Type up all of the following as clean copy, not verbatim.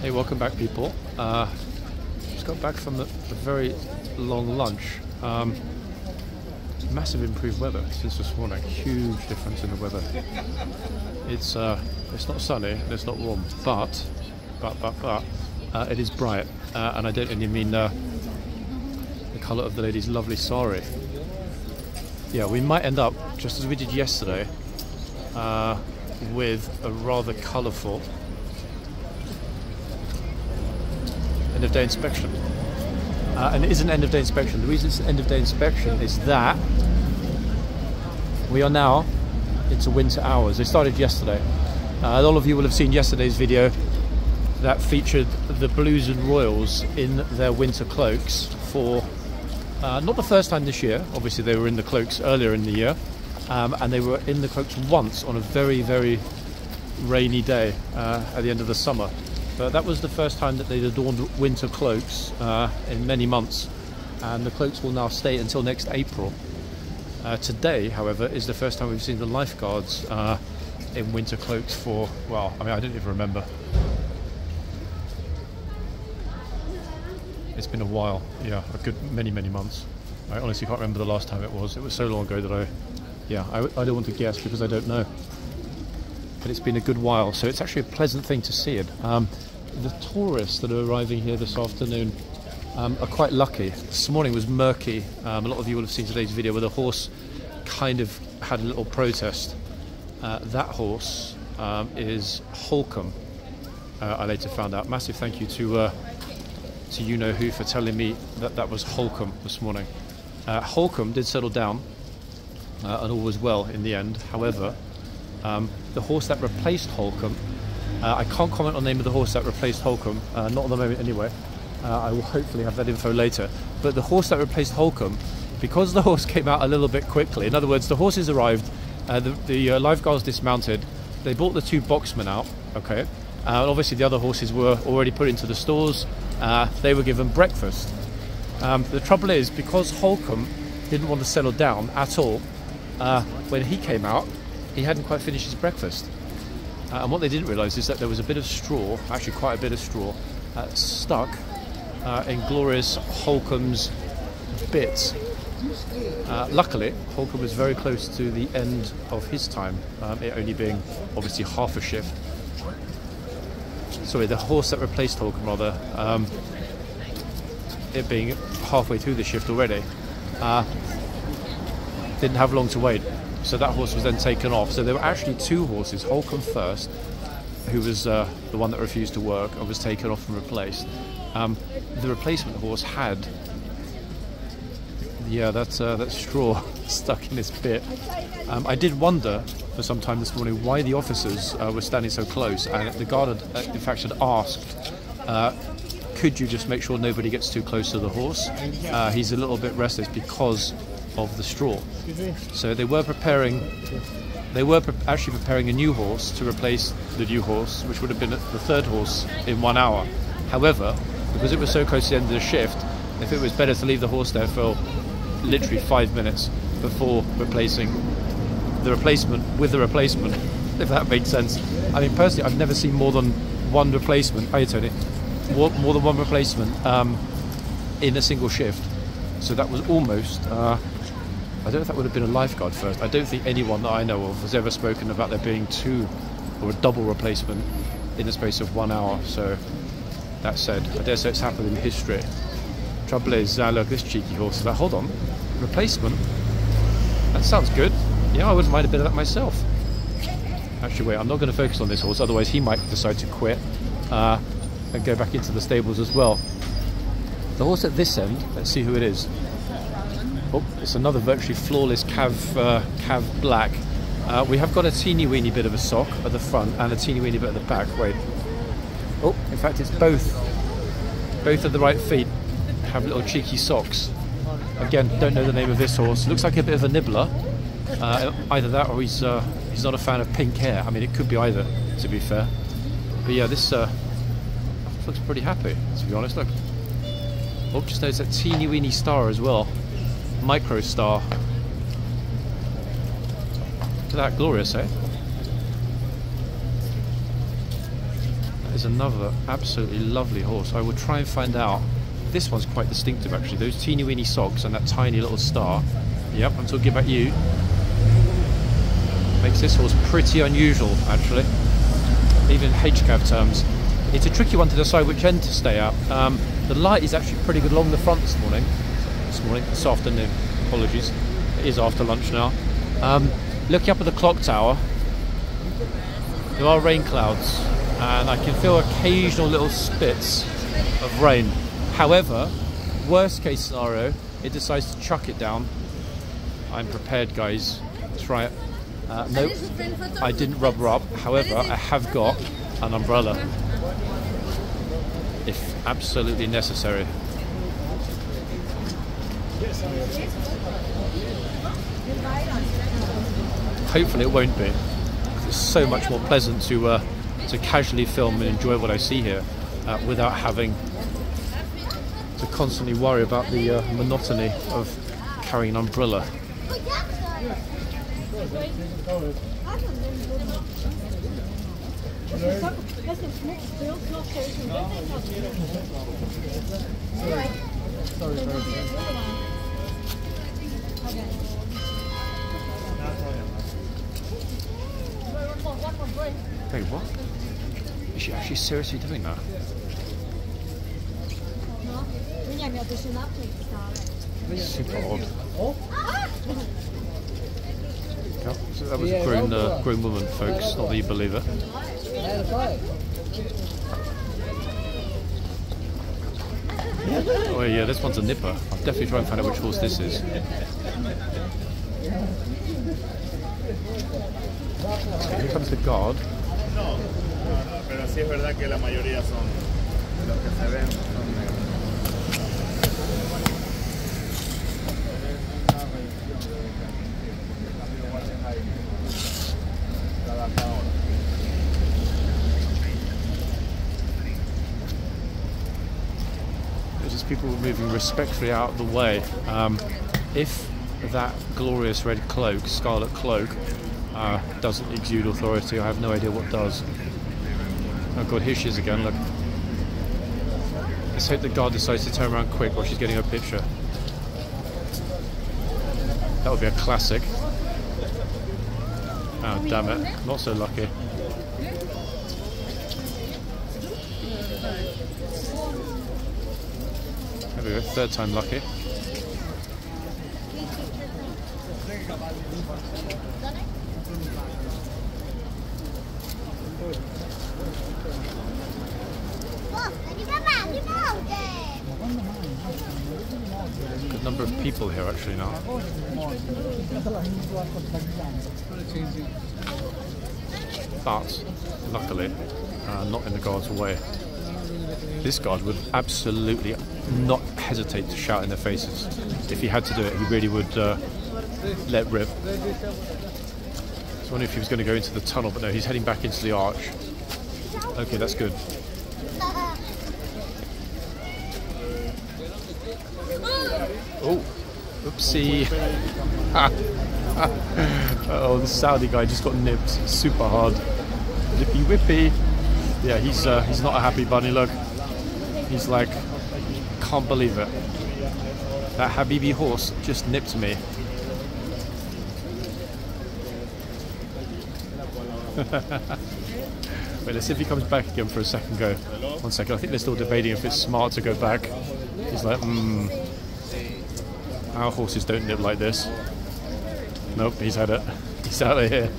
Hey, welcome back, people. Just got back from a very long lunch. Massive improved weather since this morning. Huge difference in the weather. It's not sunny and it's not warm, but it is bright, and I don't only mean the colour of the lady's lovely sari. Yeah, we might end up, just as we did yesterday, with a rather colourful end of day inspection. And it is an end of day inspection. The reason it's an end of day inspection is that we are now into winter hours. They started yesterday. All of you will have seen yesterday's video that featured the Blues and Royals in their winter cloaks for not the first time this year. Obviously they were in the cloaks earlier in the year, and they were in the cloaks once on a very, very rainy day at the end of the summer. But that was the first time that they'd adorned winter cloaks in many months, and the cloaks will now stay until next April. Today, however, is the first time we've seen the lifeguards in winter cloaks for, well, I mean, I don't even remember. It's been a while, yeah, a good many months. I honestly can't remember the last time it was. It was so long ago that I don't want to guess because I don't know. But it's been a good while, so it's actually a pleasant thing to see it. The tourists that are arriving here this afternoon are quite lucky. This morning was murky. A lot of you will have seen today's video where the horse kind of had a little protest. That horse is Holcomb, I later found out. Massive thank you to you-know-who for telling me that that was Holcomb this morning. Holcomb did settle down, and all was well in the end. However, the horse that replaced Holcomb, I can't comment on the name of the horse that replaced Holcomb, not at the moment anyway. I will hopefully have that info later. But the horse that replaced Holcomb, because the horse came out a little bit quickly, in other words, the horses arrived, the lifeguards dismounted, they brought the two boxmen out, okay, and obviously the other horses were already put into the stalls. They were given breakfast. The trouble is, because Holcomb didn't want to settle down at all, when he came out, he hadn't quite finished his breakfast. And what they didn't realise is that there was a bit of straw, actually quite a bit of straw, stuck in glorious Holcomb's bits. Luckily, Holcomb was very close to the end of his time, it only being obviously half a shift. Sorry, the horse that replaced Holcomb, rather, it being halfway through the shift already, didn't have long to wait. So that horse was then taken off. So there were actually two horses, Holcomb first, who was the one that refused to work and was taken off and replaced. The replacement horse had, yeah, that straw stuck in his bit. I did wonder for some time this morning why the officers were standing so close, and the guard had, in fact, had asked, could you just make sure nobody gets too close to the horse? He's a little bit restless because of the straw. So they were actually preparing a new horse to replace the new horse, which would have been the third horse in 1 hour. However, because it was so close to the end of the shift, if it was better to leave the horse there for literally 5 minutes before replacing the replacement with the replacement, if that makes sense. I mean, personally, I've never seen more than one replacement. Hi, Tony. More than one replacement in a single shift. So that was almost. I don't know if that would have been a lifeguard first. I don't think anyone that I know of has ever spoken about there being two or a double replacement in the space of 1 hour. So that said, I dare say it's happened in history. Trouble is, look, this cheeky horse is like, hold on, replacement? That sounds good. Yeah, I wouldn't mind a bit of that myself. Actually, wait, I'm not going to focus on this horse, otherwise he might decide to quit and go back into the stables as well. The horse at this end, let's see who it is. Oh, it's another virtually flawless Cav black. We have got a teeny weeny bit of a sock at the front and a teeny weeny bit at the back. Wait. Oh, in fact, it's both. Both of the right feet have little cheeky socks. Again, don't know the name of this horse. Looks like a bit of a nibbler. Either that or he's not a fan of pink hair. I mean, it could be either, to be fair. But yeah, this looks pretty happy, to be honest. Look. Oh, just notice that teeny weeny star as well. Micro star. Look at that, glorious, eh? is another absolutely lovely horse. I will try and find out. This one's quite distinctive actually. Those teeny weeny socks and that tiny little star. Yep, I'm talking about you. Makes this horse pretty unusual actually, even in HCAV terms. It's a tricky one to decide which end to stay at. The light is actually pretty good along the front this afternoon, apologies. It is after lunch now. Looking up at the clock tower, there are rain clouds and I can feel occasional little spits of rain. However, worst case scenario, it decides to chuck it down. I'm prepared, guys. Try it. Nope, I didn't rub her up. However, I have got an umbrella if absolutely necessary. Hopefully it won't be. It's so much more pleasant to casually film and enjoy what I see here without having to constantly worry about the monotony of carrying an umbrella. Wait, what? Is she actually seriously doing that? Super odd. Yep, so that was a grown woman, folks, not that you believe it. Oh yeah, this one's a nipper. I'll definitely try and find out which horse this is. So here comes the guard. Pero sí es verdad que la mayoría son los que se ven son negros. There's just people moving respectfully out of the way. If that glorious red cloak, scarlet cloak, doesn't exude authority, I have no idea what does. Oh god, here she is again, look. Let's hope the guard decides to turn around quick while she's getting her picture. That would be a classic. Oh damn it, not so lucky. There we go, third time lucky. Good number of people here actually now. But luckily not in the guard's way. This guard would absolutely not hesitate to shout in their faces. If he had to do it, he really would let rip. I was wondering if he was going to go into the tunnel, but no, he's heading back into the arch. Okay, that's good. Oh, oopsie. Oh, the Saudi guy just got nipped super hard. Lippy whippy. Yeah, he's not a happy bunny, look. He's like, can't believe it. That Habibi horse just nipped me. Wait, let's see if he comes back again for a second go. 1 second, I think they're still debating if it's smart to go back. He's like, our horses don't nip like this. Nope, he's had it. He's out of here.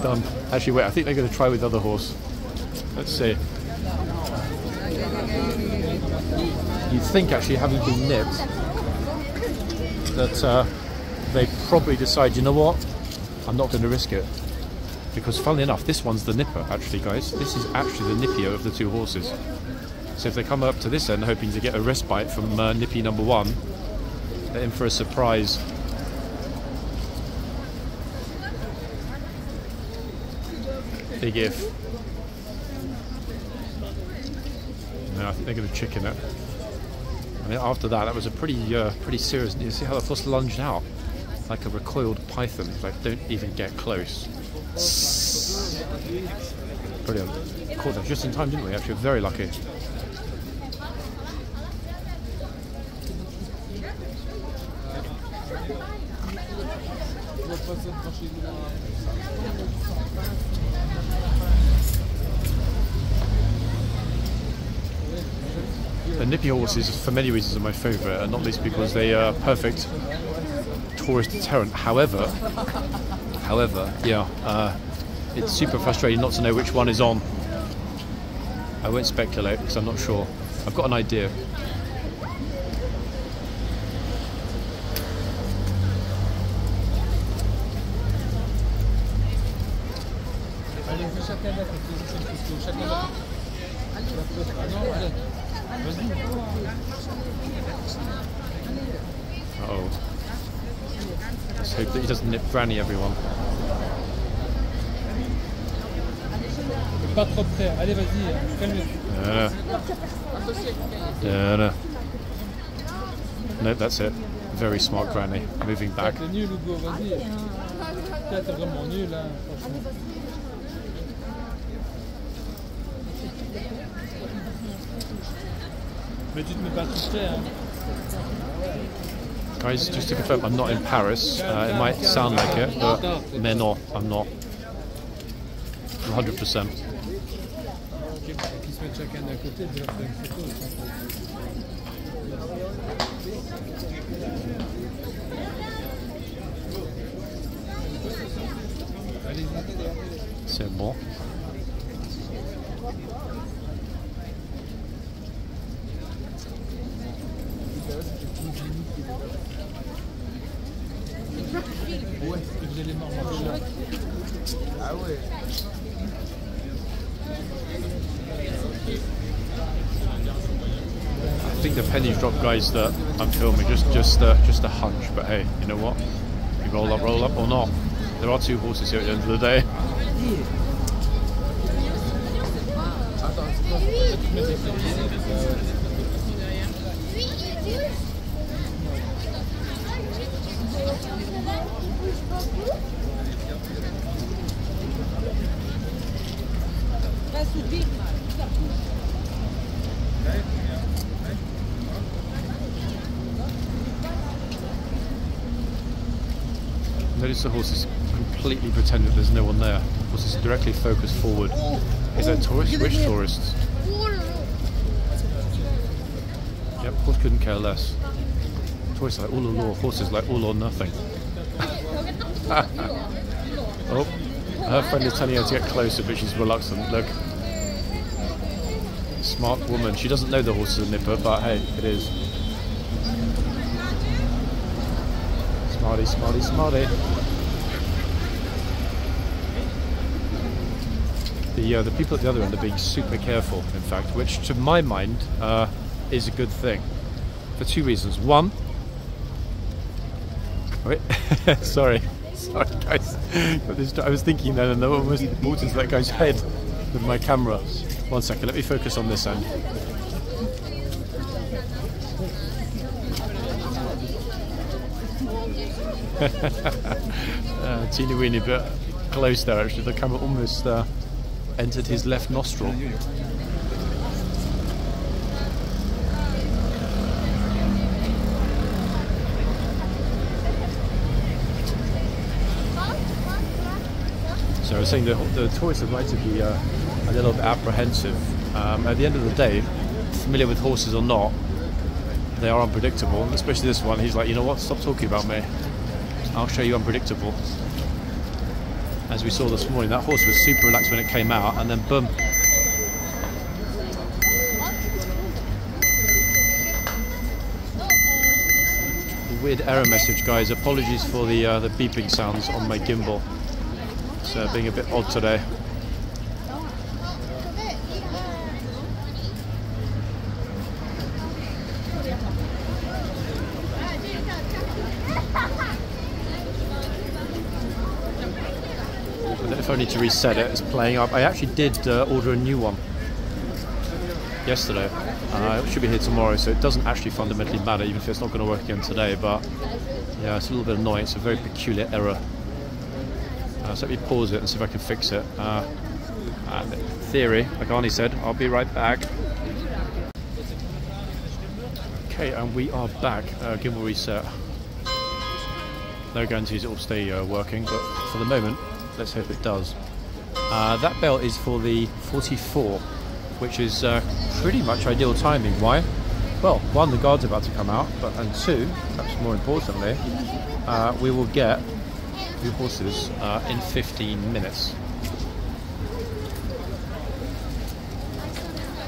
Done. Actually, wait, I think they're going to try with the other horse. Let's see. You'd think, actually, having been nipped, that they probably decide, you know what, I'm not going to risk it. Because, funnily enough, this one's the nipper, actually, guys. This is actually the nippier of the two horses. So if they come up to this end, hoping to get a respite from nippy number one, they're in for a surprise. Big if. No, I think they're going to chicken it. And after that, that was a pretty serious. You see how the horse lunged out like a recoiled python. Like, don't even get close. Brilliant. caught that just in time, didn't we? Actually, very lucky. The nippy horses, for many reasons, are my favourite, and not least because they are perfect tourist deterrent. However, yeah, it's super frustrating not to know which one is on. I won't speculate because I'm not sure. I've got an idea. Uh-oh. Let's hope that he doesn't nip Granny, everyone. Pas trop près. Allez, vas-y, calme. Nope, that's it. Very smart Granny. Moving back. T'es nul, Hugo, vas-y. T'es vraiment nul, hein, franchement. Mais tu te mets pas tout près, hein. Guys, just to confirm, I'm not in Paris. It might sound like it, but no, I'm not. 100%. Qu'ils se mettent chacun d'un côté, je vais faire une photo. C'est bon. Ouais, vous allez manger là. Ah ouais. I think the pennies dropped, guys, that I'm filming. Just a hunch, but hey, you know what? You roll up or not. There are two horses here at the end of the day. Notice the horses completely pretend that there's no one there. Horses directly focused forward. Is that tourists? Which tourists? Yep, horse couldn't care less. Tourists like all or law, horses like all or nothing. Oh, her friend is telling her to get closer, but she's reluctant. Look. Smart woman. She doesn't know the horse is a nipper, but hey, it is. Smarty, smarty, smarty. The people at the other end are being super careful, in fact, which to my mind is a good thing. For two reasons. One, wait, sorry guys, I was thinking then and I almost walked into that guy's head with my camera. 1 second, let me focus on this end. Teeny weeny bit close there actually, the camera almost entered his left nostril. So I was saying the tourists are right to be a little bit apprehensive. At the end of the day, familiar with horses or not, they are unpredictable, especially this one. He's like, you know what, stop talking about me. I'll show you unpredictable. As we saw this morning, that horse was super relaxed when it came out, and then boom. Weird error message, guys. Apologies for the beeping sounds on my gimbal. It's being a bit odd today. If I need to reset it, it's playing up. I actually did order a new one yesterday. It should be here tomorrow, so it doesn't actually fundamentally matter, even if it's not going to work again today. But yeah, it's a little bit annoying. It's a very peculiar error. So let me pause it and see if I can fix it. And in theory, like Arnie said, I'll be right back. Okay, and we are back. Gimbal reset. No guarantees it will stay working, but for the moment, let's hope it does. That bell is for the 44, which is pretty much ideal timing. Why? Well, one, the guard's about to come out, and two, perhaps more importantly, we will get new horses in 15 minutes.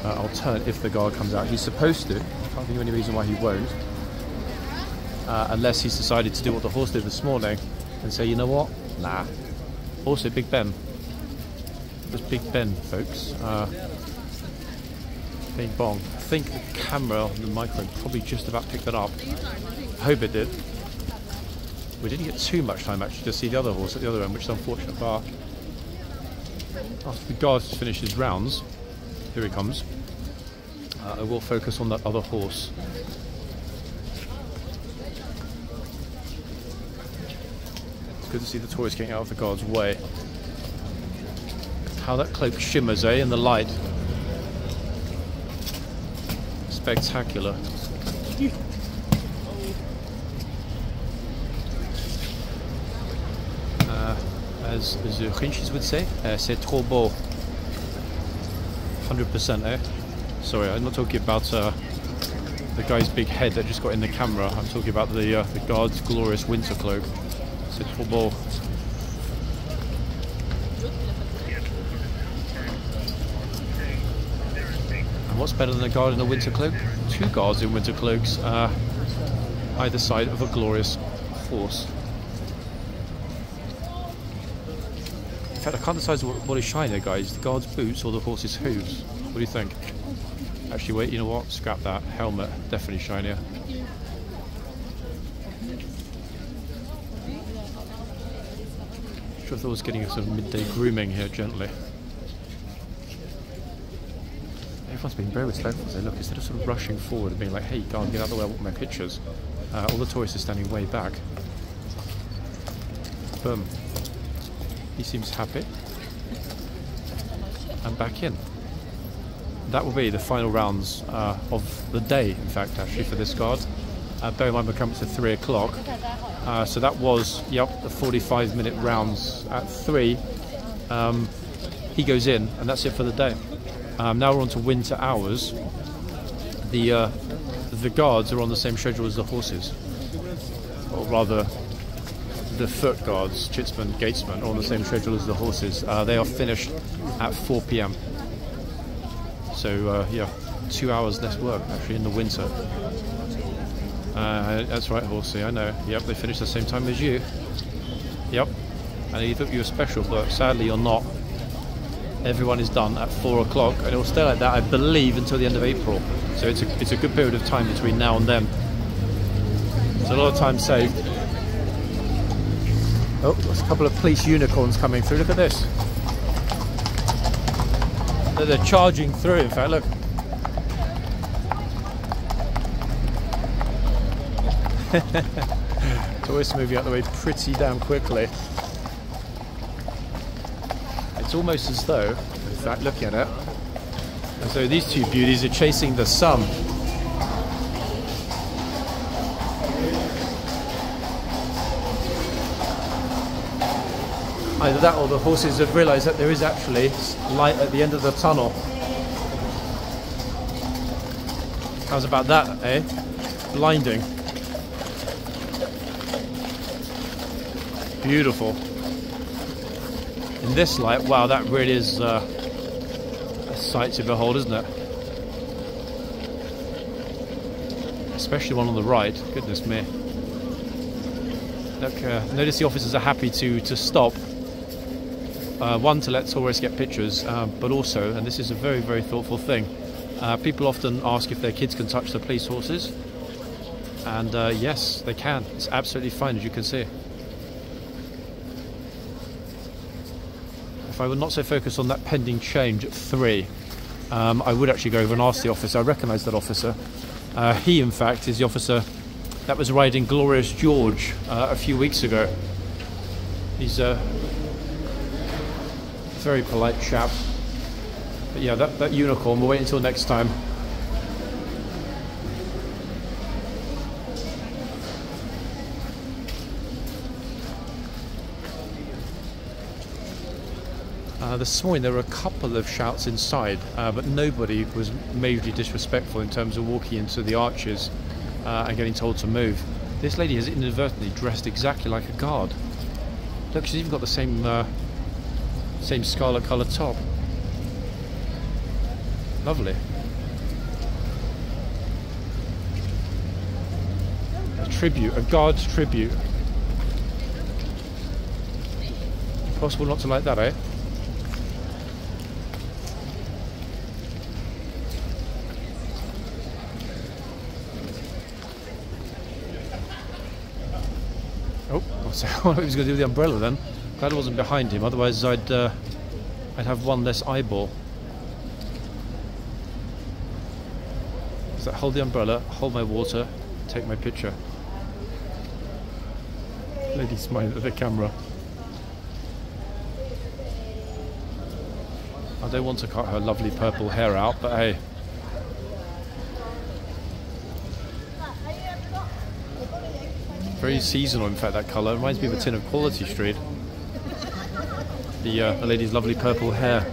I'll turn if the guard comes out. He's supposed to. I can't think of any reason why he won't. Unless he's decided to do what the horse did this morning and say, you know what? Nah. Also, Big Ben. It was Big Ben, folks. Bing bong. I think the camera on the microphone probably just about picked it up. I hope it did. We didn't get too much time actually to see the other horse at the other end, which is unfortunate. But after the guard finished his rounds, here he comes. I will focus on that other horse. It's good to see the tourists getting out of the guard's way. How that cloak shimmers, eh, in the light. Spectacular. As the Frenchies would say, c'est trop beau. 100%, eh? Sorry, I'm not talking about the guy's big head that just got in the camera. I'm talking about the guard's glorious winter cloak. C'est trop beau. And what's better than a guard in a winter cloak? Two guards in winter cloaks, either side of a glorious horse. In fact, I can't decide what is shinier, guys, the guard's boots or the horse's hooves. What do you think? Actually, wait, you know what? Scrap that. Helmet, definitely shinier. Sure, I thought I was getting a sort of midday grooming here, gently. Everyone's being very respectful. So look, instead of sort of rushing forward and being like, hey, guard, get out of the way, I want my pictures. All the tourists are standing way back. Boom. He seems happy. And back in. That will be the final rounds of the day, in fact, actually, for this guard. Bear in mind we're coming to 3 o'clock. So that was, yep, the 45-minute rounds at 3. He goes in, and that's it for the day. Now we're on to winter hours. The guards are on the same schedule as the horses. Or rather, the foot guards, chitsmen, gatesmen, are on the same schedule as the horses. They are finished at 4 p.m. So yeah, 2 hours less work actually in the winter. That's right, horsey, I know. Yep, they finish the same time as you. Yep, and you thought you were special, but sadly you're not. Everyone is done at 4 o'clock, and it will stay like that, I believe, until the end of April. So it's a good period of time between now and then. There's a lot of time saved. Oh, there's a couple of police unicorns coming through. Look at this. They're charging through, in fact, look. Tourists moving out the way pretty damn quickly. It's almost as though, in fact, looking at it, as though these two beauties are chasing the sun. Either that or the horses have realised that there is actually light at the end of the tunnel. How's about that, eh? Blinding. Beautiful. In this light, wow, that really is a sight to behold, isn't it? Especially one on the right, goodness me. Look, notice the officers are happy to stop. One, to let tourists get pictures, but also, and this is a very, very thoughtful thing, people often ask if their kids can touch the police horses, and yes, they can. It's absolutely fine, as you can see. If I were not so focused on that pending change at 3, I would actually go over and ask the officer. I recognise that officer. He, in fact, is the officer that was riding Glorious George a few weeks ago. He's a very polite chap. yeah, that unicorn, we'll wait until next time. This morning there were a couple of shouts inside, but nobody was majorly disrespectful in terms of walking into the arches and getting told to move. This lady has inadvertently dressed exactly like a guard. Look, she's even got the same same scarlet coloured top. Lovely. A tribute, a guard's tribute. Impossible not to like that, eh? Oh, I thought he was going to do the umbrella then. Glad I wasn't behind him, otherwise I'd have one less eyeball. So hold the umbrella, hold my water, take my picture. Lady smiling at the camera. I don't want to cut her lovely purple hair out, but hey. Very seasonal, in fact, that colour. Reminds me of a tin of Quality Street. The lady's lovely purple hair.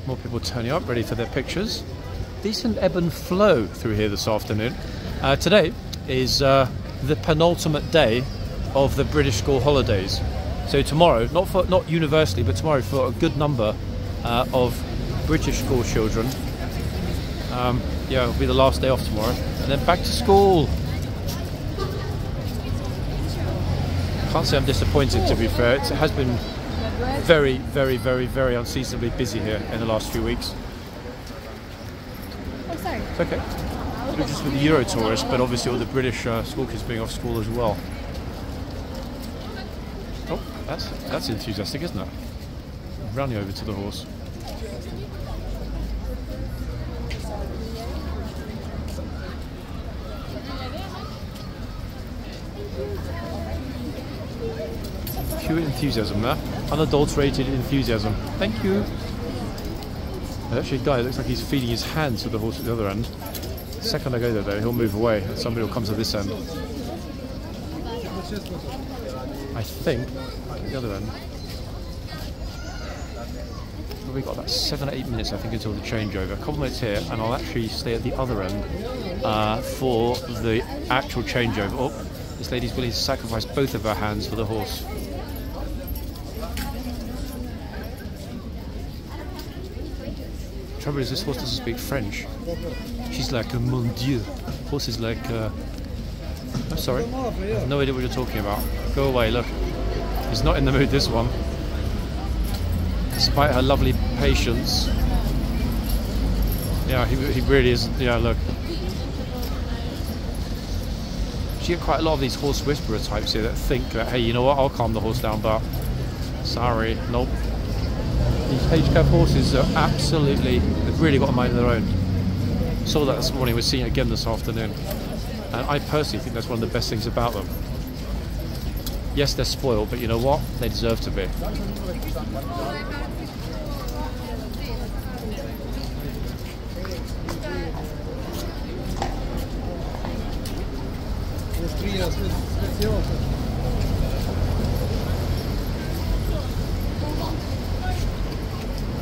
More people turning up, ready for their pictures. Decent ebb and flow through here this afternoon. Today is the penultimate day of the British school holidays. So tomorrow, not universally, but tomorrow for a good number of British school children. Yeah, it'll be the last day off tomorrow, and then back to school. Can't say I'm disappointed, to be fair. It has been very, very, very, very unseasonably busy here in the last few weeks. Oh, sorry. It's okay. Not just with the Euro tourists, but obviously all the British school kids being off school as well. Oh, that's enthusiastic, isn't it? Running over to the horse. Pure enthusiasm there. Unadulterated enthusiasm. Thank you. There's actually a guy that looks like he's feeding his hand to the horse at the other end. The second I go there though, he'll move away and somebody will come to this end. I think at the other end. We've got about 7 or 8 minutes I think until the changeover. A couple minutes here and I'll actually stay at the other end for the actual changeover. Oh, this lady's willing to sacrifice both of her hands for the horse. The trouble is this horse doesn't speak French. She's like, mon Dieu. Horse is like, I'm sorry. I have no idea what you're talking about. Go away, look. He's not in the mood, this one. Despite her lovely patience. Yeah, he really is. Yeah, look. You get quite a lot of these horse whisperer types here that think that, hey, you know what, I'll calm the horse down, but sorry, nope. These HCAV horses are absolutely, they've really got a mind of their own. Saw that this morning, we're seeing it again this afternoon. And I personally think that's one of the best things about them. Yes, they're spoiled, but you know what? They deserve to be.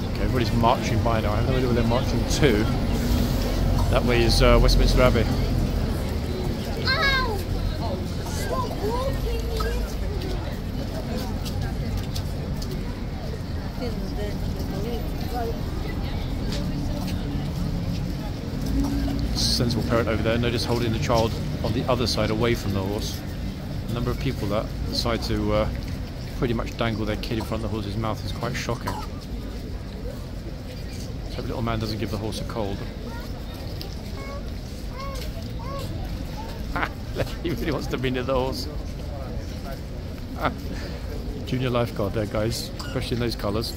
Okay, everybody's marching by now. I have no idea where they're marching to. That way is Westminster Abbey. Sensible parent over there. Notice holding the child on the other side away from the horse. The number of people that decide to pretty much dangle their kid in front of the horse's mouth is quite shocking. So hope the little man doesn't give the horse a cold. He really wants to be near the horse. Junior lifeguard there, guys, especially in those colours.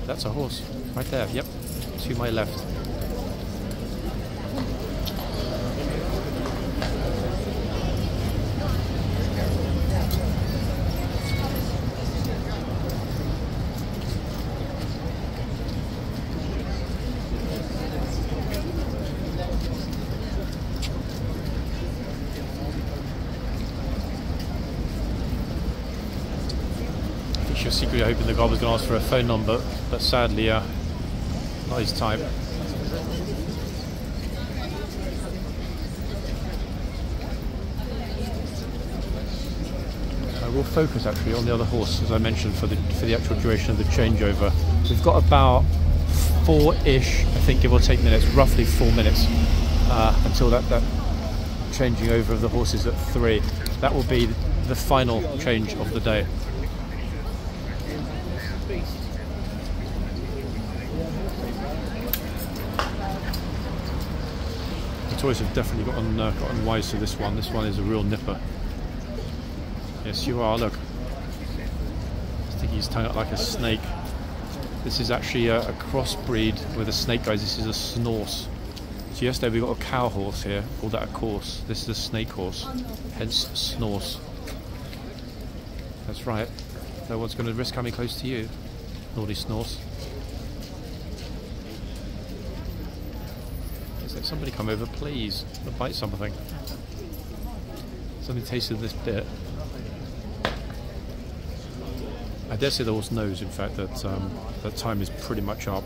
That's a horse, right there, yep, to my left. She was secretly hoping the guard was going to ask for a phone number, but sadly, not his type. We'll focus actually on the other horse, as I mentioned, for the actual duration of the changeover. We've got about 4-ish, I think, give or take minutes, roughly 4 minutes, until that changing over of the horses at 3. That will be the final change of the day. The toys have definitely gotten wise to this one. This one is a real nipper. Yes, you are. Look, I think he's tongue out like a snake. This is actually a crossbreed with a snake, guys. This is a snorse. So yesterday we got a cow horse here, called that a course. This is a snake horse, hence snorse. That's right. No one's going to risk coming close to you, naughty snorse. Is there somebody come over, please? I'll bite something. Somebody tasted this bit. I dare say the horse knows, in fact, that that time is pretty much up.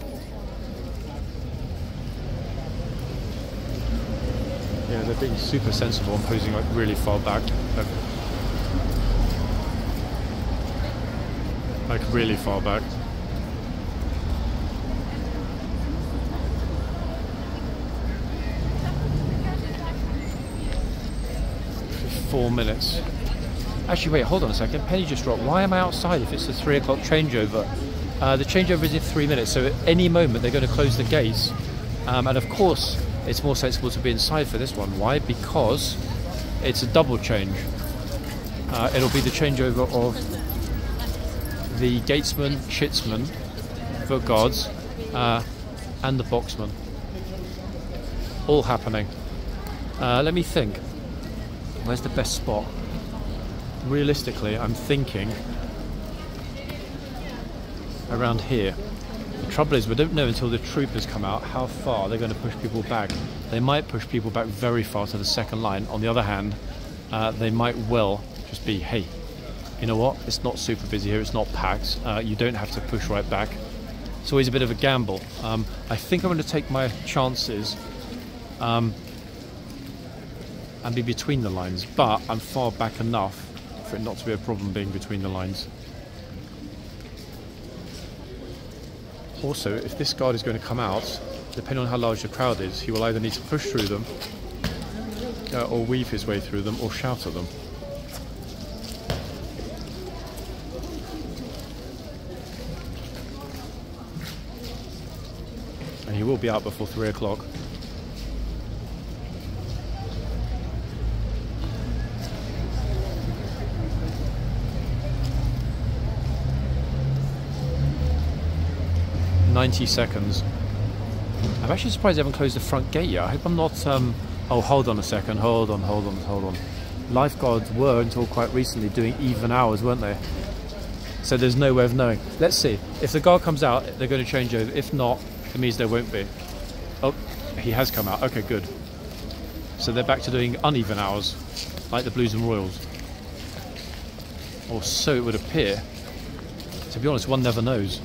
Yeah, they're being super sensible and posing like really far back. Like really far back. For 4 minutes. Actually, wait, hold on a second. Penny just dropped. Why am I outside if it's the 3 o'clock changeover? The changeover is in 3 minutes, so at any moment they're going to close the gates. And of course, it's more sensible to be inside for this one. Why? Because it's a double change. It'll be the changeover of the gatesman, shitsman, foot guards, and the boxman. All happening. Let me think. Where's the best spot? Realistically, I'm thinking around here. The trouble is, we don't know until the troopers come out how far they're going to push people back. They might push people back very far to the second line. On the other hand, they might well just be, hey, you know what? It's not super busy here. It's not packed. You don't have to push right back. It's always a bit of a gamble. I think I'm going to take my chances and be between the lines, but I'm far back enough for it not to be a problem being between the lines. Also, if this guard is going to come out, depending on how large the crowd is, he will either need to push through them, or weave his way through them, or shout at them. And he will be out before 3 o'clock. "90 seconds. I'm actually surprised they haven't closed the front gate yet. I hope I'm not... Oh, hold on a second. Hold on. Lifeguards were, until quite recently, doing even hours, weren't they? So there's no way of knowing. Let's see. If the guard comes out, they're going to change over. If not, it means there won't be. Oh, he has come out. Okay, good. So they're back to doing uneven hours, like the Blues and Royals. Or so it would appear. To be honest, one never knows.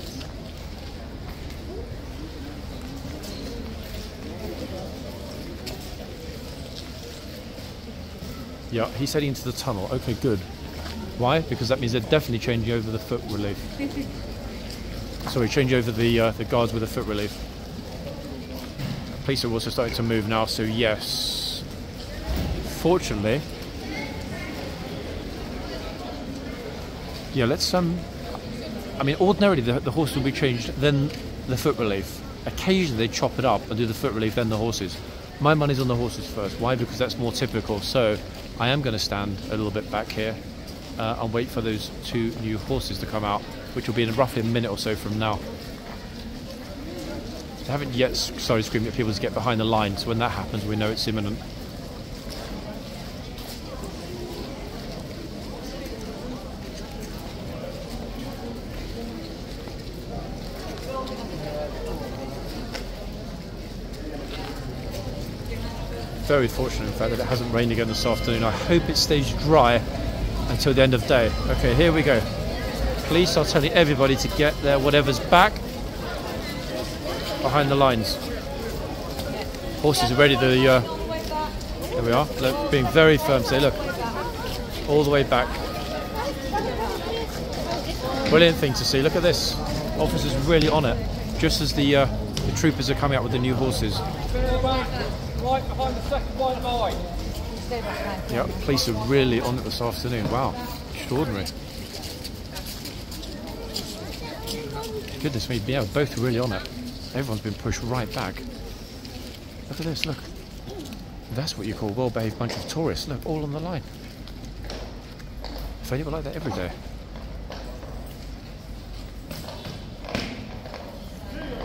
Yeah, he's heading into the tunnel. Okay, good. Why? Because that means they're definitely changing over the foot relief. Sorry, change over the guards with the foot relief. Police are also starting to move now, so yes. Fortunately, yeah. Let's I mean, ordinarily the horse will be changed, then the foot relief. Occasionally they chop it up and do the foot relief, then the horses. My money's on the horses first. Why? Because that's more typical. So I am going to stand a little bit back here and wait for those 2 new horses to come out, which will be in roughly a minute or so from now. They haven't yet started screaming at people to get behind the line, so when that happens, we know it's imminent. Very fortunate, in fact, that it hasn't rained again this afternoon. I hope it stays dry until the end of day. Okay, here we go. Police are telling everybody to get their whatever's back behind the lines. Horses are ready to, there we are, look, being very firm today, look, all the way back. Brilliant thing to see, look at this. Officers really on it, just as the troopers are coming out with the new horses. Right behind the second white line. Yeah, the police are really on it this afternoon. Wow, extraordinary. Goodness me, yeah, both really on it. Everyone's been pushed right back. Look at this, look. That's what you call a well-behaved bunch of tourists. Look, all on the line. If only it were like that every day.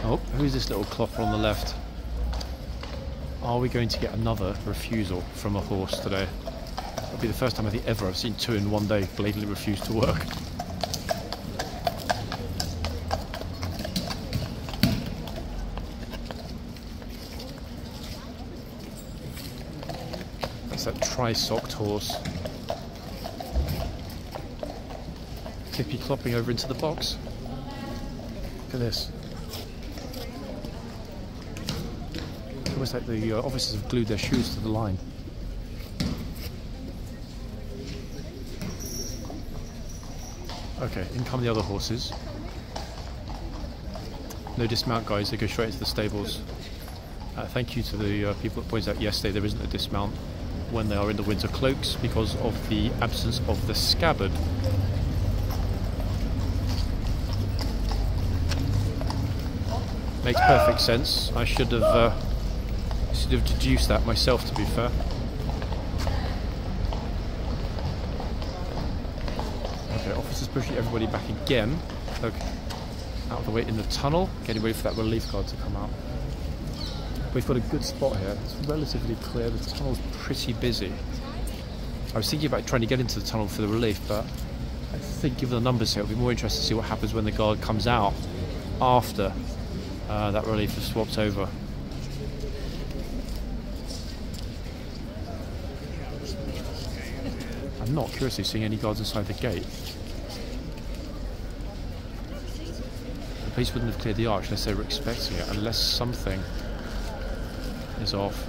Oh, who's this little clopper on the left? Are we going to get another refusal from a horse today? It'll be the first time I think ever I've seen 2 in one day blatantly refuse to work. That's that tri-socked horse. Clippy clopping over into the box. Look at this. Almost like the officers have glued their shoes to the line. Okay, in come the other horses. No dismount, guys, they go straight into the stables. Thank you to the people that pointed out yesterday there isn't a dismount when they are in the winter cloaks because of the absence of the scabbard. Makes perfect sense. I should have deduced that myself, to be fair. Okay, officers pushing everybody back again. Look, out of the way in the tunnel, getting ready for that relief guard to come out. We've got a good spot here. It's relatively clear. The tunnel's pretty busy. I was thinking about trying to get into the tunnel for the relief, but I think given the numbers here, it'll be more interesting to see what happens when the guard comes out after that relief is swapped over. I'm not curiously seeing any guards inside the gate. The police wouldn't have cleared the arch unless they were expecting it, unless something is off.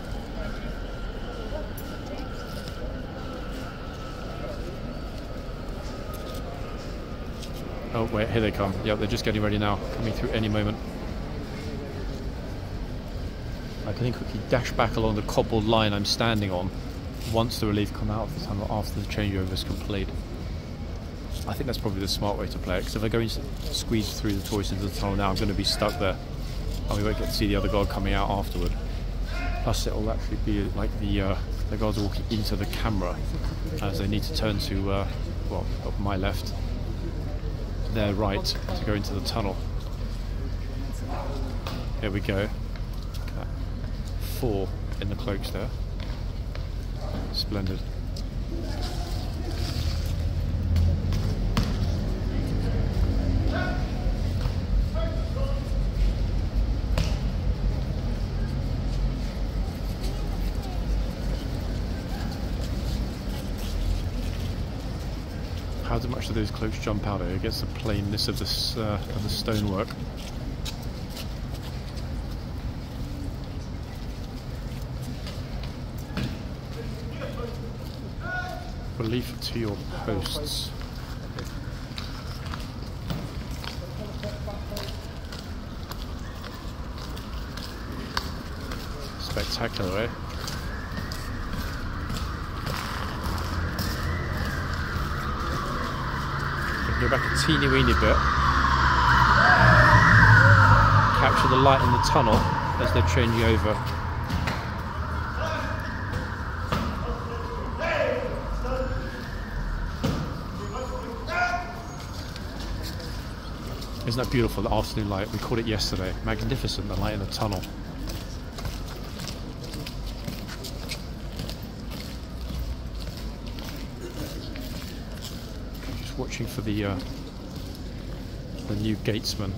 Oh wait, here they come. Yep, they're just getting ready now, coming through any moment. I can quickly dash back along the cobbled line I'm standing on once the relief come out of the tunnel after the changeover is complete. I think that's probably the smart way to play it, because if I go and squeeze through the tourists into the tunnel now, I'm going to be stuck there and we won't get to see the other guard coming out afterward. Plus it'll actually be like the guards walking into the camera as they need to turn to, well, up my left, their right, to go into the tunnel. Here we go. 4 in the cloaks there. Splendid. How much do those cloaks jump out at against the plainness of the stonework? Relief to your posts. Spectacular, eh? Go back a teeny weeny bit. Capture the light in the tunnel as they're changing over. Isn't that beautiful, the afternoon light? We called it yesterday. Magnificent, the light in the tunnel. Just watching for the new gatesman.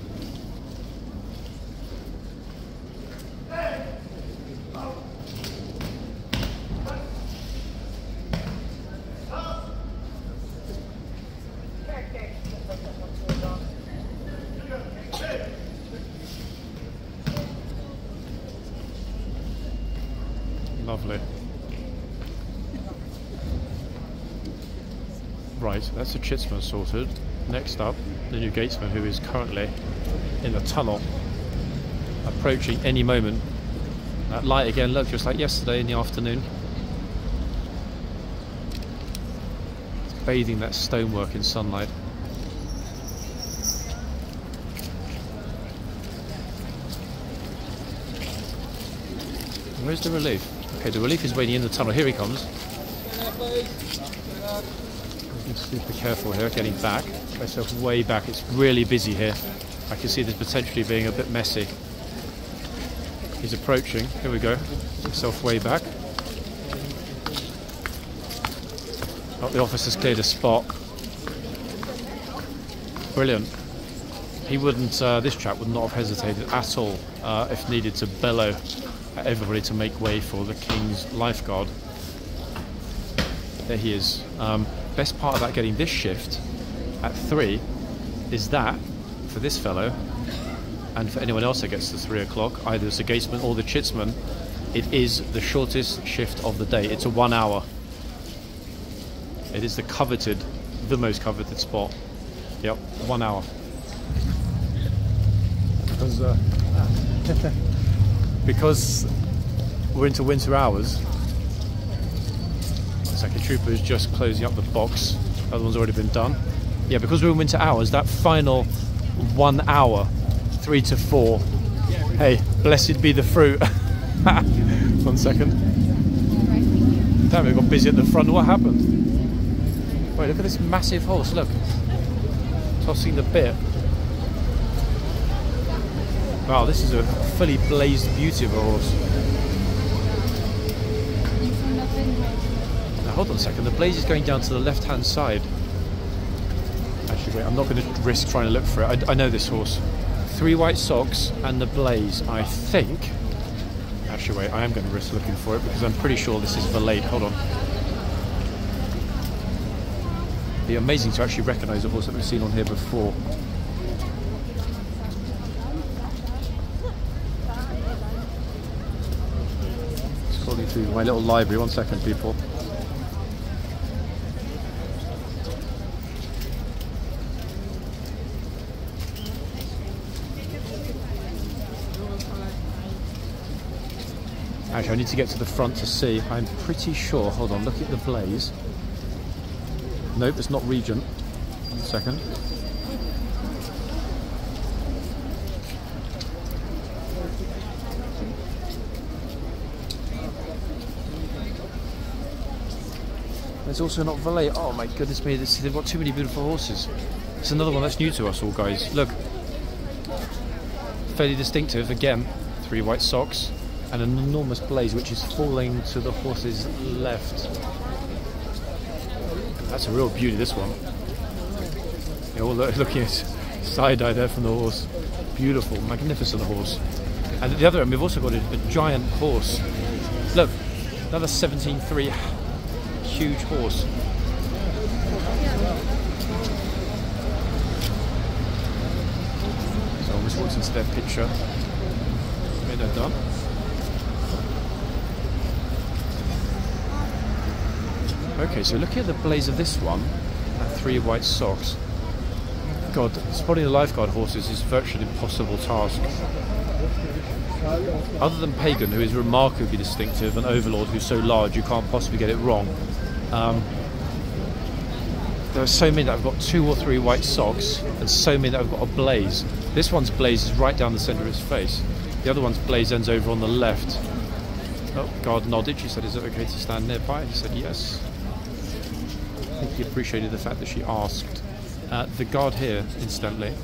Lovely. Right, that's the chitsman sorted. Next up, the new gatesman, who is currently in the tunnel, approaching any moment. That light again, look, just like yesterday in the afternoon. It's bathing that stonework in sunlight. Where's the relief? Okay, the relief is waiting in the tunnel. Here he comes. I'm super careful here, getting back. Myself way back. It's really busy here. I can see this potentially being a bit messy. He's approaching. Here we go. Himself way back. Oh, the officer's cleared a spot. Brilliant. He wouldn't. This chap would not have hesitated at all if needed to bellow at everybody to make way for the King's Lifeguard. There he is. Best part about getting this shift at 3 is that for this fellow, and for anyone else that gets to 3 o'clock, either as the gatesman or the chitsman, it is the shortest shift of the day. It's a 1 hour. It is the most coveted spot. Yep, 1 hour. Because we're into winter hours. The second trooper is just closing up the box. The other one's already been done. Yeah, because we're in winter hours, that final 1 hour, 3 to 4. Hey, blessed be the fruit. 1 second. Damn, it got busy at the front. What happened? Wait, look at this massive horse. Look, tossing the bit. Wow, this is a fully blazed beauty of a horse. Now hold on a second, the blaze is going down to the left-hand side. Actually, wait, I'm not going to risk trying to look for it. I know this horse. 3 white socks and the blaze, I think. Actually, wait, I am going to risk looking for it because I'm pretty sure this is valeted. Hold on. It'd be amazing to actually recognise a horse that we've seen on here before. Scrolling through my little library. 1 second, people. Actually, I need to get to the front to see. I'm pretty sure. Hold on, look at the blaze. Nope, it's not Regent. 1 second. There's also not valet. Oh my goodness me, they've got too many beautiful horses. It's another one that's new to us all, guys. Look. Fairly distinctive, again. 3 white socks and an enormous blaze which is falling to the horse's left. That's a real beauty, this one. You're all looking at side-eye there from the horse. Beautiful, magnificent horse. And at the other end, we've also got a giant horse. Look, another 17.3 huge horse. So I almost walked into their picture. Made that done. Okay, so looking at the blaze of this one, and 3 white socks. God, spotting the lifeguard horses is virtually an impossible task. Other than Pagan, who is remarkably distinctive, and Overlord, who's so large you can't possibly get it wrong. There are so many that have got 2 or 3 white socks, and so many that have got a blaze. This one's blaze is right down the centre of his face. The other one's blaze ends over on the left. Oh, guard nodded. She said, "Is it okay to stand nearby?" He said, "Yes." I think he appreciated the fact that she asked. The guard here, incidentally,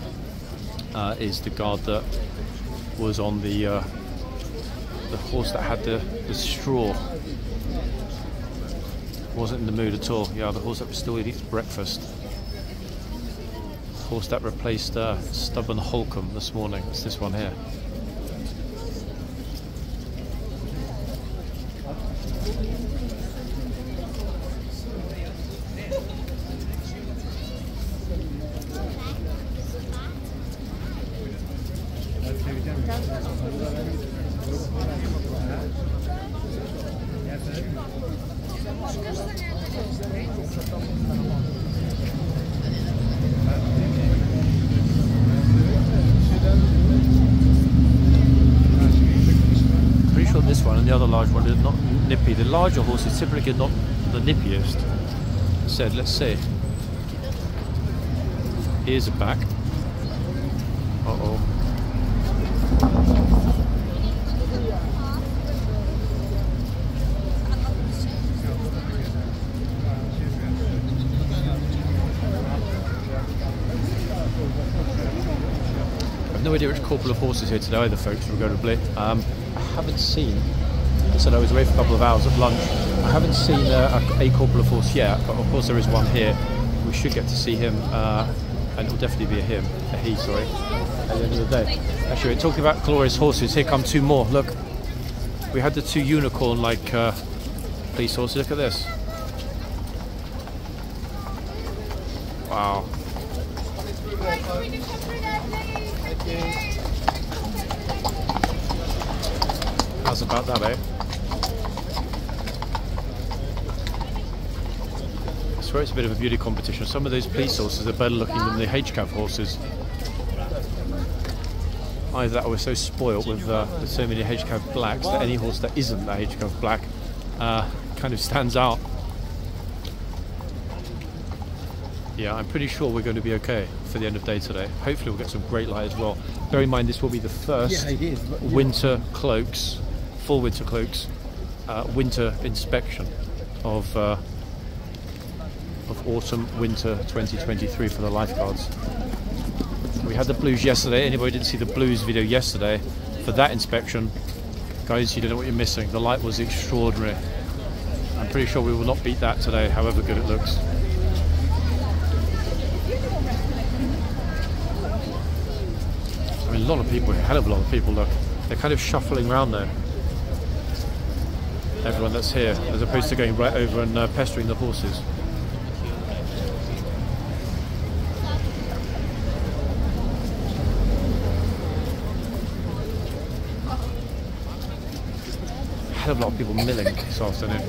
is the guard that was on the horse that had the straw. Wasn't in the mood at all. Yeah, the horse that was still eating breakfast. The horse that replaced stubborn Holcomb this morning. It's this one here. the other large one is not nippy. The larger horse is typically not the nippiest. Said, let's see. Ears are back. Uh-oh. I've no idea which corporal of horses here today either, folks, regrettably. I haven't seen, I said I was away for a couple of hours at lunch. I haven't seen a corporal of horse yet, but of course there is one here. We should get to see him, and it will definitely be a he, sorry, at the end of the day. Actually, talking about glorious horses, here come two more. Look, we had the two unicorn-like police horses. Look at this. Wow. How's about that, eh? I swear it's a bit of a beauty competition. Some of those police horses are better looking than the HCAV horses. Either that or we're so spoilt with so many HCAV blacks that any horse that isn't the HCAV black kind of stands out. Yeah, I'm pretty sure we're going to be okay for the end of day today. Hopefully we'll get some great light as well. Bear in mind this will be the first winter cloaks, full winter cloaks, winter inspection of autumn winter 2023 for the lifeguards. We had the blues yesterday. Anybody didn't see the blues video yesterday for that inspection, guys, you don't know what you're missing. The light was extraordinary. I'm pretty sure we will not beat that today, however good it looks. I mean, a lot of people, a hell of a lot of people, look. They're kind of shuffling around there. Everyone that's here, as opposed to going right over and pestering the horses. A hell of a lot of people milling this afternoon.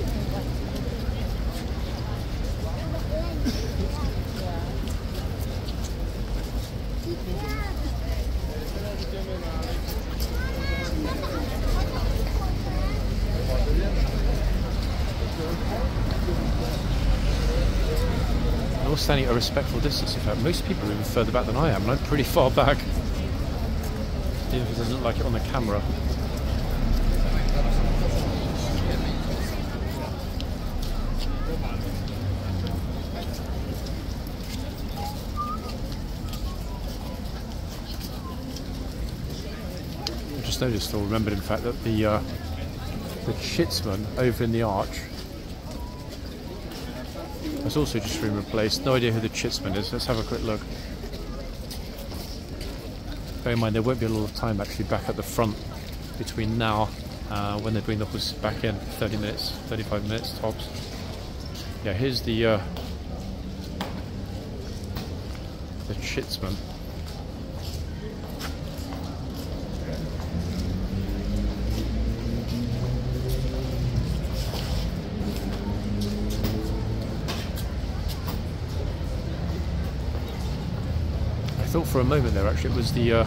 All standing at a respectful distance. In fact, most people are even further back than I am, and I'm pretty far back, even if it doesn't look like it on the camera. I just noticed, or remembered in fact, that the Schützmann over in the arch has also just been replaced. No idea who the Schützmann is. Let's have a quick look. Bear in mind there won't be a lot of time actually back at the front between now when they bring the horses back in. 30 minutes, 35 minutes tops. Yeah, here's the Schützmann. I thought for a moment there actually it was the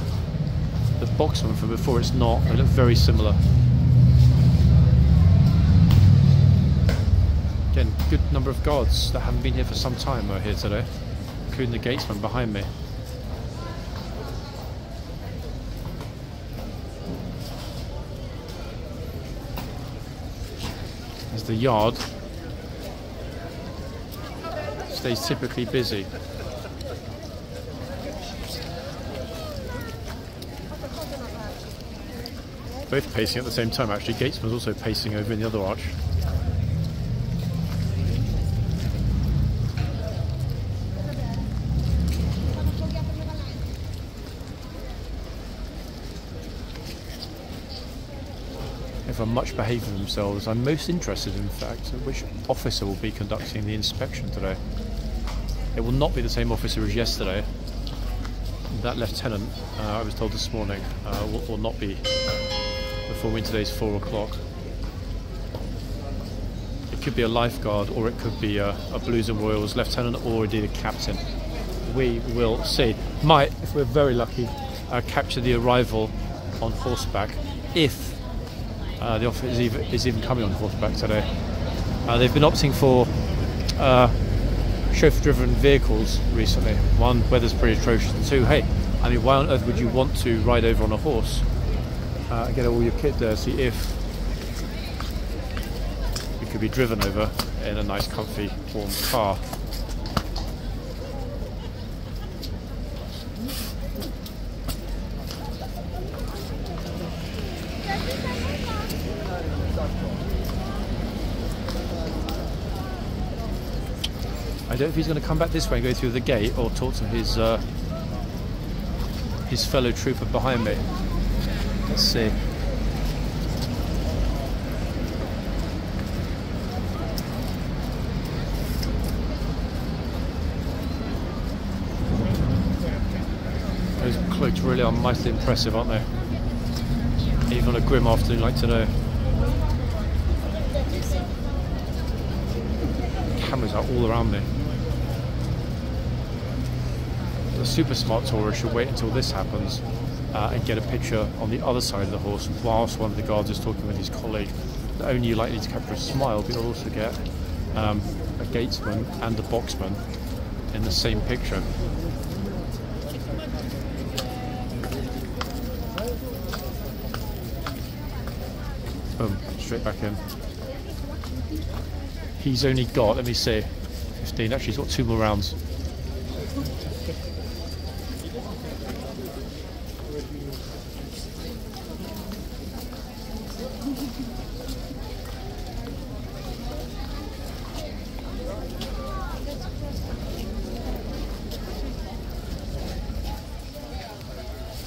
boxman from before. It's not. They look very similar. Again, good number of guards that haven't been here for some time are here today, including the gatesman behind me. As the yard stays typically busy. Both pacing at the same time actually. Gatesman's also pacing over in the other arch. Everyone much behaving themselves. I'm most interested in fact in which officer will be conducting the inspection today. It will not be the same officer as yesterday. That lieutenant, I was told this morning, will not be before today's 4 o'clock. It could be a lifeguard, or it could be a Blues and Royals lieutenant, or indeed a captain. We will see. Might, if we're very lucky, capture the arrival on horseback if The officer is even coming on horseback today. They've been opting for chauffeur-driven vehicles recently. One, weather's pretty atrocious, and two, hey, I mean, why on earth would you want to ride over on a horse and get all your kit dirty if you could be driven over in a nice, comfy, warm car? I don't know if he's going to come back this way and go through the gate or talk to his fellow trooper behind me. Let's see. Those cloaks really are mightily impressive, aren't they? Even on a grim afternoon like today. Cameras are all around me. The super smart tourist should wait until this happens and get a picture on the other side of the horse whilst one of the guards is talking with his colleague. Not only are you likely to capture a smile, but you'll also get a gatesman and a boxman in the same picture. Boom, straight back in. He's only got, let me see, 15. Actually, he's got 2 more rounds.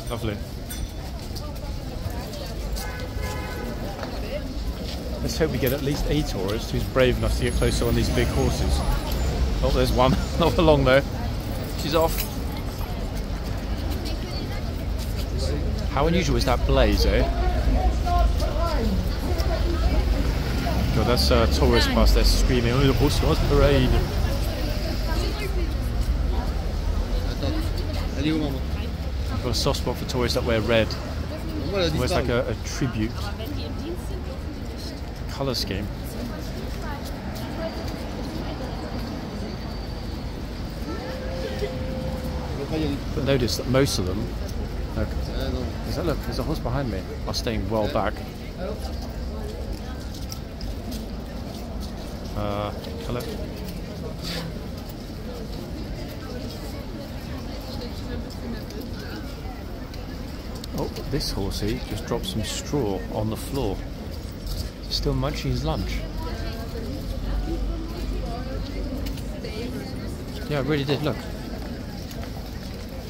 Lovely. Let's hope we get at least a tourist who's brave enough to get closer on these big horses. Oh, there's one. Not for long though. She's off. How unusual is that blaze, eh? God, that's tourists past there screaming, "Oh, the horseguards parade!" I've got a soft spot for tourists that wear red. Almost like a tribute colour scheme. But notice that most of them, look, there's a horse behind me, are staying well back. Hello. Oh, this horsey just dropped some straw on the floor. Still munching his lunch. Yeah, it really did, look. Not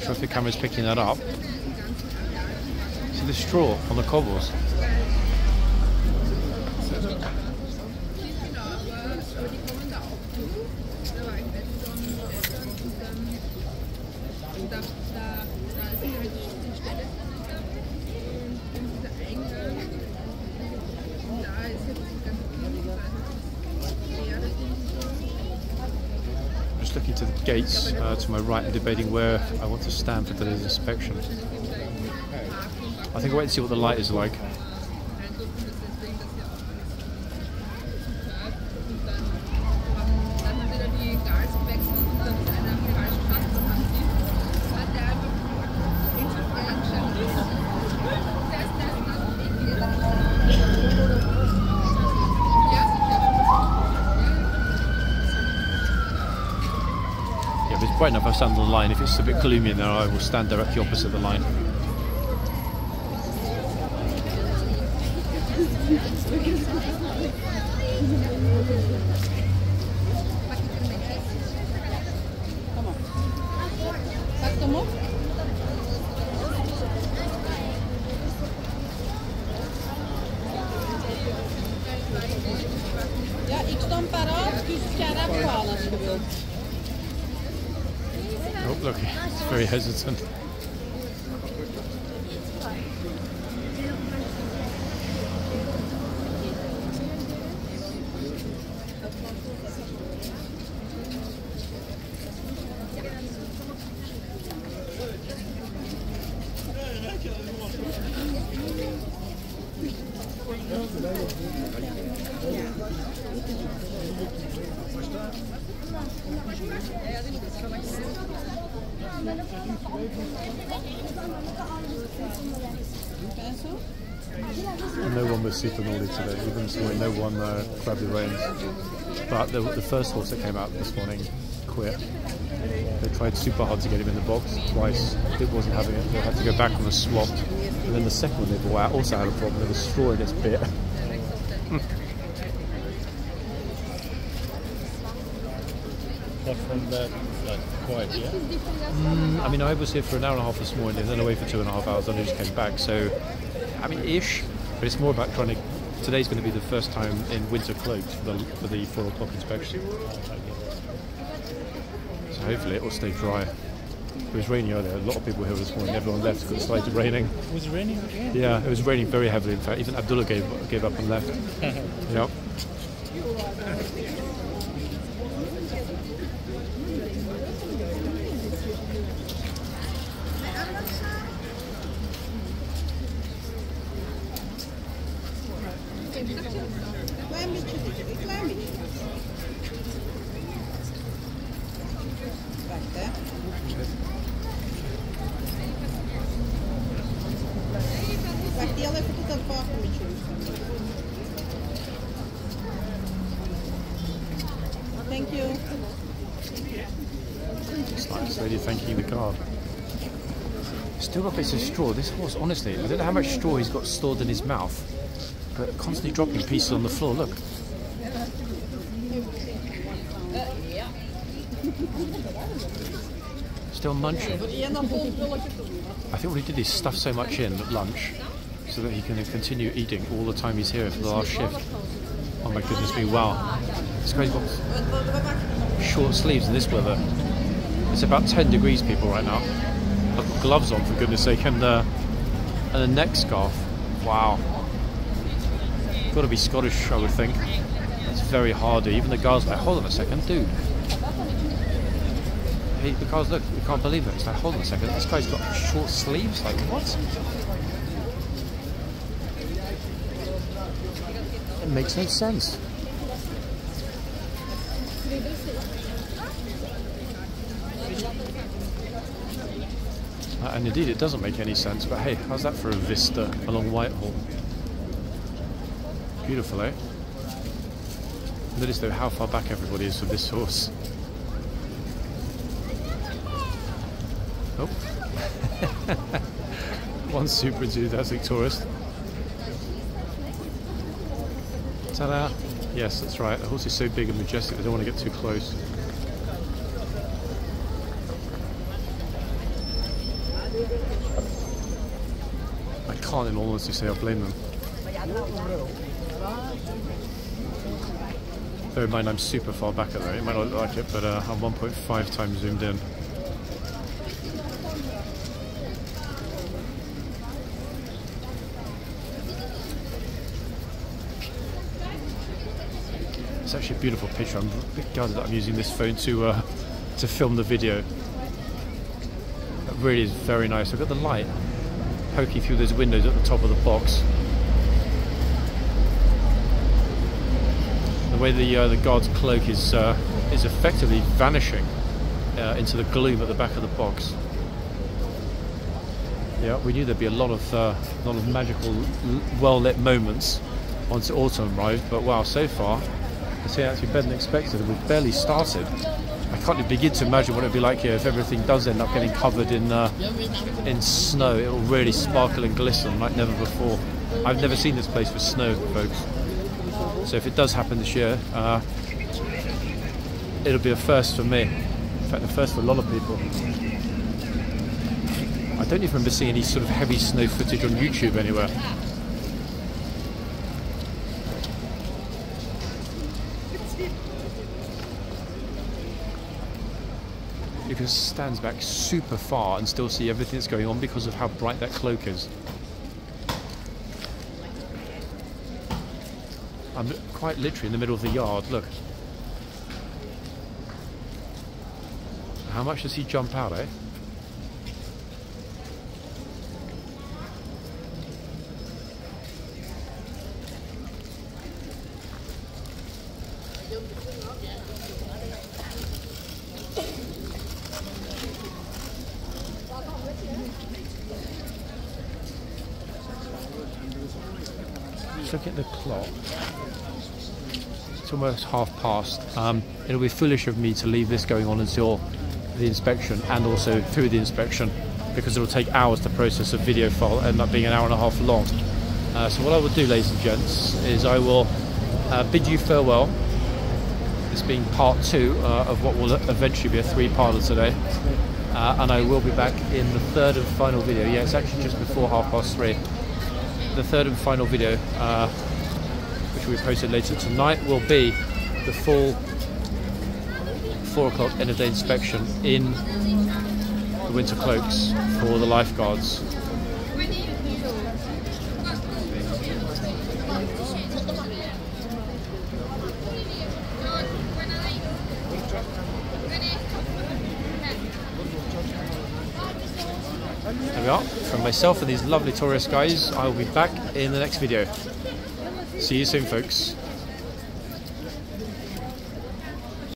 sure if the camera's picking that up. See the straw on the cobbles? Just looking to the gates to my right and debating where I want to stand for today's inspection. I think I'll wait and see what the light is like. If it's bright enough, I'll stand on the line. If it's a bit gloomy in there, I will stand directly opposite the line. Ja, ik stond paraat, dus ik ga dat halen als je wilt. Oh, look, he's very hesitant. No one was super naughty today, even this morning. No one grabbed the reins. But the first horse that came out this morning quit. They tried super hard to get him in the box twice. It wasn't having it. They had to go back on the swap. And then the second one they brought out also had a problem. There was straw in its bit. But from that, like, quiet, yeah? I mean, I was here for an hour and a half this morning, and then away for 2.5 hours, and I just came back. So, I mean, ish. But it's more about trying to. Today's going to be the first time in winter cloaks for the 4 o'clock inspection. So hopefully it will stay dry. It was raining earlier. A lot of people here this morning. Everyone left because it started raining. Was it raining again? Yeah, it was raining very heavily. In fact, even Abdullah gave up and left. Yep. Thank you. It's like this lady thanking the guard. Still got bits of straw. This horse, honestly, I don't know how much straw he's got stored in his mouth, but constantly dropping pieces on the floor. Look. Still munching. I think what he did is stuff so much in at lunch so that he can continue eating all the time he's here for the last shift. Oh my goodness me, wow. This guy's got short sleeves in this weather. It's about 10 degrees, people, right now. I've got gloves on, for goodness sake, and a neck scarf. Wow. Got to be Scottish, I would think. It's very hardy. Even the guards are like, hold on a second, dude. Hey, the guards, look, we can't believe it. It's like, hold on a second, this guy's got short sleeves? Like, what? It makes no sense. And indeed, it doesn't make any sense, but hey, how's that for a vista along Whitehall? Beautiful, eh? Notice though how far back everybody is for this horse. Oh. One super enthusiastic tourist. Ta-da! Yes, that's right. The horse is so big and majestic, I don't want to get too close. I can't in all honesty say I blame them. Bear in mind I'm super far back at that. You might not look like it, but I'm 1.5 times zoomed in. It's actually a beautiful picture. I'm a bit gutted that I'm using this phone to film the video. It really is very nice. I've got the light poking through those windows at the top of the box. The way the guard's cloak is effectively vanishing into the gloom at the back of the box. Yeah, we knew there'd be a lot of magical, well-lit moments once autumn arrived, but wow, so far it's actually better than expected. We've barely started. I can't even begin to imagine what it'd be like here if everything does end up getting covered in snow. It will really sparkle and glisten like never before. I've never seen this place with snow, folks. So if it does happen this year, it'll be a first for me. In fact, a first for a lot of people. I don't even remember seeing any sort of heavy snow footage on YouTube anywhere. You can stand back super far and still see everything that's going on because of how bright that cloak is. I'm quite literally in the middle of the yard, look. How much does he jump out, eh? just looking at the clock. It's almost past. It'll be foolish of me to leave this going on until the inspection and also through the inspection, because it'll take hours to process a video file, end up being an hour and a half long. So what I will do, ladies and gents, is I will bid you farewell. This being part 2 of what will eventually be a 3-parter today. And I will be back in the third and final video. Yeah, it's actually just before 3:30. The third and final video, which will be posted later tonight, will be the full 4 o'clock end of day inspection in the winter cloaks for the lifeguards. There we are. From myself and these lovely tourist guys, I will be back in the next video. See you soon, folks.